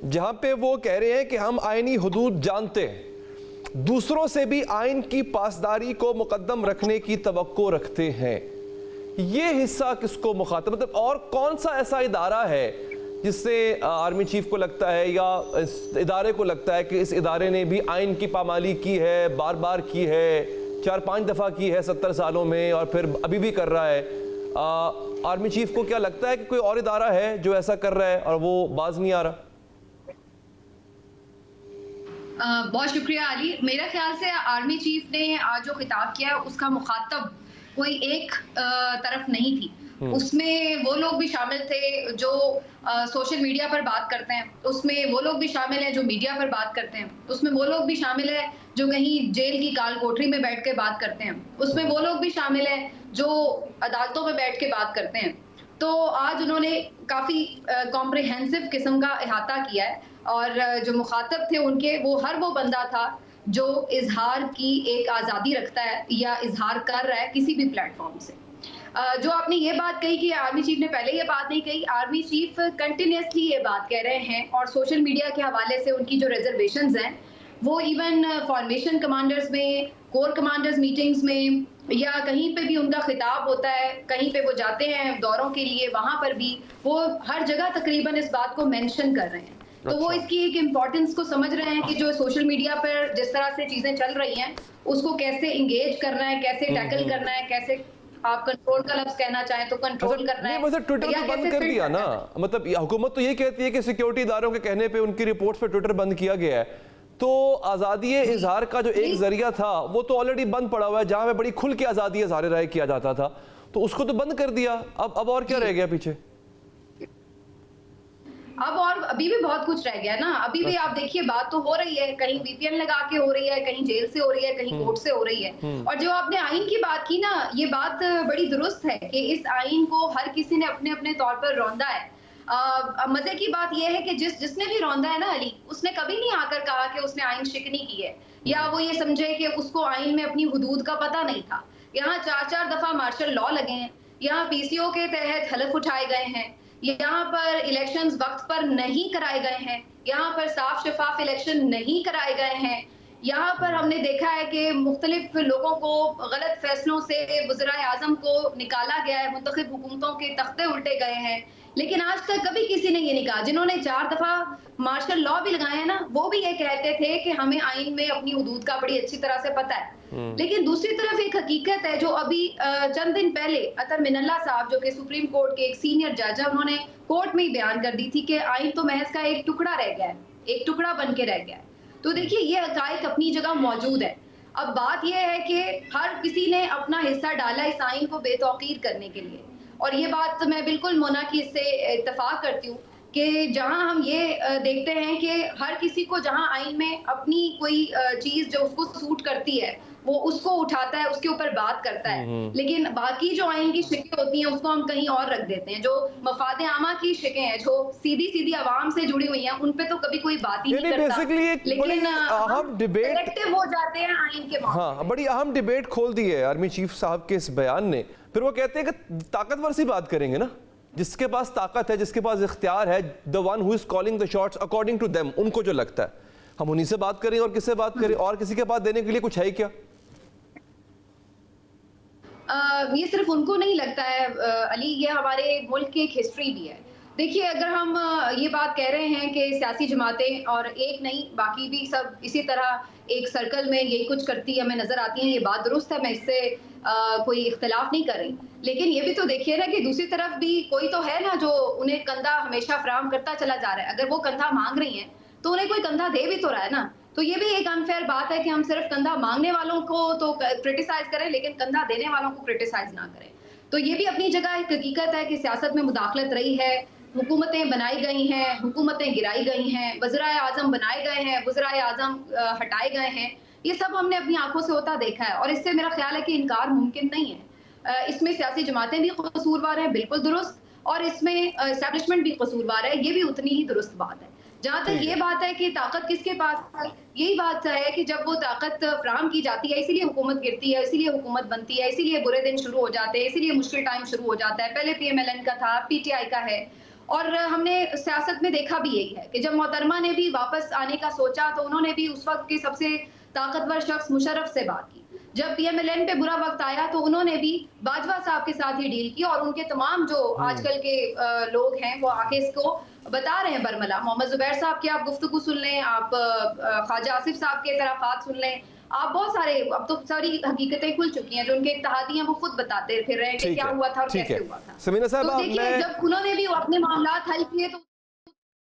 जहां पे वो कह रहे हैं कि हम आईनी हुदूद जानते हैं, दूसरों से भी आइन की पासदारी को मुकद्दम रखने की तवक्को रखते हैं। ये हिस्सा किसको मुखातब, मतलब और कौन सा ऐसा इदारा है जिससे आर्मी चीफ को लगता है या इस इदारे को लगता है कि इस इदारे ने भी आइन की पामाली की है, बार बार की है, 4-5 दफ़ा की है 70 सालों में, और फिर अभी भी कर रहा है। आर्मी चीफ को क्या लगता है कि कोई और इदारा है जो ऐसा कर रहा है और वो बाज नहीं आ रहा? बहुत शुक्रिया अली। मेरा ख्याल से आर्मी चीफ ने आज जो खिताब किया उसका मुखातब कोई एक तरफ नहीं थी। उसमें वो लोग भी शामिल थे जो सोशल मीडिया पर बात करते हैं, उसमें वो लोग भी शामिल हैं जो मीडिया पर बात करते हैं, उसमें वो लोग भी शामिल है जो कहीं जेल की काल कोठरी में बैठ के बात करते हैं, उसमें वो लोग भी शामिल हैं जो अदालतों में बैठ के बात करते हैं। तो आज उन्होंने काफ़ी कॉम्प्रिहेंसिव किस्म का अहाता किया है, और जो मुखातब थे उनके वो बंदा था जो इजहार की एक आज़ादी रखता है या इजहार कर रहा है किसी भी प्लेटफॉर्म से। जो आपने ये बात कही कि आर्मी चीफ ने पहले ये बात नहीं कही, आर्मी चीफ कंटिन्यूसली ये बात कह रहे हैं, और सोशल मीडिया के हवाले से उनकी जो रिजर्वेशंस हैं वो इवन फॉर्मेशन कमांडर्स में, कोर कमांडर्स मीटिंग्स में, या कहीं पे भी उनका खिताब होता है, कहीं पे वो जाते हैं दौरों के लिए, वहां पर भी वो हर जगह तकरीबन इस बात को मेंशन कर रहे हैं। तो वो इसकी एक इम्पोर्टेंस को समझ रहे हैं कि जो सोशल मीडिया पर जिस तरह से चीजें चल रही हैं उसको कैसे इंगेज करना है, कैसे टैकल करना है, कैसे आप कंट्रोल का लफ्ज कहना चाहें तो कंट्रोल करना है। मतलब ट्विटर तो बंद कर दिया ना, मतलब हुकूमत तो ये कहती है कि सिक्योरिटी इदारों के कहने पे उनकी रिपोर्ट्स पे ट्विटर बंद किया गया है, तो आज़ादी इजहार का जो एक जरिया था वो तो ऑलरेडी बंद पड़ा हुआ है, जहां पे बड़ी खुल के आज़ादी इजहार राय किया जाता था, तो उसको तो बंद कर दिया। अब और क्या रह गया पीछे? अब और अभी भी बहुत कुछ रह गया ना। अभी भी आप देखिए बात तो हो रही है, कहीं वीपीएन लगा के हो रही है, कहीं जेल से हो रही है, कहीं कोर्ट से हो रही है। और जो आपने आइन की बात की ना, ये बात बड़ी दुरुस्त है कि इस आइन को हर किसी ने अपने अपने तौर पर रौंदा है। मजे की बात यह है कि जिसने भी रौंदा है ना अली, उसने कभी नहीं आकर कहा कि उसने आइन शिकनी की है, या वो ये समझे कि उसको आइन में अपनी हुदूद का पता नहीं था। यहाँ 4-4 दफा मार्शल लॉ लगे हैं, यहाँ पीसीओ के तहत हलफ उठाए गए हैं, यहाँ पर इलेक्शंस वक्त पर नहीं कराए गए हैं, यहाँ पर साफ शफाफ इलेक्शन नहीं कराए गए हैं, यहाँ पर हमने देखा है कि मुख्तलिफ लोगों को गलत फैसलों से वज़ीर आज़म को निकाला गया है, मुंतखब हुकूमतों के तख्ते उल्टे गए हैं, लेकिन आज तक कभी किसी ने ये नहीं कहा। जिन्होंने 4 दफा मार्शल लॉ भी लगाए हैं ना, वो भी ये कहते थे कि हमें आइन में अपनी हुदूद का बड़ी अच्छी तरह से पता है। लेकिन दूसरी तरफ एक हकीकत है जो अभी चंद दिन पहले अतर मिनल्ला साहब जो कि सुप्रीम कोर्ट के एक सीनियर जज है, उन्होंने कोर्ट में ही बयान कर दी थी कि आइन तो महज का एक टुकड़ा रह गया है, एक टुकड़ा बन के रह गया है। तो देखिए ये हकायक अपनी जगह मौजूद है। अब बात यह है कि हर किसी ने अपना हिस्सा डाला इस आइन को बेतौकीर करने के लिए, और ये बात मैं बिल्कुल मोना की इससे इत्तफाक करती हूँ कि जहां हम ये देखते हैं कि हर किसी को जहां आइन में अपनी कोई चीज जो उसको सूट करती है वो उसको उठाता है, उसके ऊपर बात करता है, लेकिन बाकी जो आइन की शिकें होती हैं उसको हम कहीं और रख देते हैं। जो मफाद आमा की शिकें हैं जो सीधी सीधी आवाम से जुड़ी हुई हैं, उन पे तो कभी कोई बात ही नहीं करता, लेकिन अहम डिबेट हो जाते हैं आइन के। हाँ, बड़ी अहम डिबेट खोल दी है आर्मी चीफ साहब के इस बयान ने। फिर वो कहते हैं कि ताकतवर सी बात करेंगे ना, जिसके पास ताकत है, जिसके पास इख्तियार है, the one who is calling the shots according to them, उनको जो लगता है हम उन्हीं से बात करें। और किससे बात करें? और किसी के पास देने के लिए कुछ है क्या? ये सिर्फ उनको नहीं लगता है अली, ये हमारे मुल्क की एक हिस्ट्री भी है। देखिए अगर हम ये बात कह रहे हैं कि सियासी जमातें, और एक नहीं बाकी भी सब इसी तरह एक सर्कल में यही कुछ करती है, हमें नजर आती है, ये बात दुरुस्त है, मैं इससे कोई इख्तलाफ नहीं कर रही, लेकिन ये भी तो देखिए ना कि दूसरी तरफ भी कोई तो है ना जो उन्हें कंधा हमेशा फराहम करता चला जा रहा है। अगर वो कंधा मांग रही हैं तो उन्हें कोई कंधा दे भी तो रहा है ना। तो ये भी एक अनफेयर बात है कि हम सिर्फ कंधा मांगने वालों को तो क्रिटिसाइज करें लेकिन कंधा देने वालों को क्रिटिसाइज ना करें। तो ये भी अपनी जगह एक हकीकत है कि सियासत में मुदाखलत रही है, हुकूमतें बनाई गई हैं, हुकूमतें गिराई गई हैं, वज़ीर आज़म बनाए गए हैं, वज़ीर आज़म हटाए गए हैं, ये सब हमने अपनी आंखों से होता देखा है, और इससे मेरा ख्याल है कि इनकार मुमकिन नहीं है। इसमें सियासी जमातें भी कसूरवार हैं, बिल्कुल दुरुस्त, और इसमें एस्टैब्लिशमेंट भी कसूरवार है, ये भी उतनी ही दुरुस्त बात है। जहाँ तक ये बात है कि ताकत किसके पास है, यही बात है कि जब वो ताकत फराहम की जाती है इसीलिए हुकूमत गिरती है, इसीलिए हुकूमत बनती है, इसीलिए बुरे दिन शुरू हो जाते हैं, इसीलिए मुश्किल टाइम शुरू हो जाता है। पहले PMLN का था, PTI का है, और हमने सियासत में देखा भी यही है कि जब मोहतरमा ने भी वापस आने का सोचा तो उन्होंने भी उस वक्त के सबसे ताकतवर शख्स मुशर्रफ से बात की। जब PMLN पे बुरा वक्त आया तो उन्होंने भी बाजवा साहब के साथ ही डील की और उनके तमाम जो आजकल के लोग हैं वो आके इसको बता रहे हैं बरमला। मोहम्मद जुबैर साहब की आप गुफ्तगू सुन लें, आप ख्वाजा आसिफ साहब के तराफात सुन लें, आप बहुत सारे, अब तो सारी हकीकतें खुल चुकी हैं, जो उनके इत्तेहादी हैं वो खुद बताते फिर रहे हैं कि क्या हुआ था और कैसे हुआ था। समीना साहब, तो देखिए जब उन्होंने भी अपने मामलात हल किए तो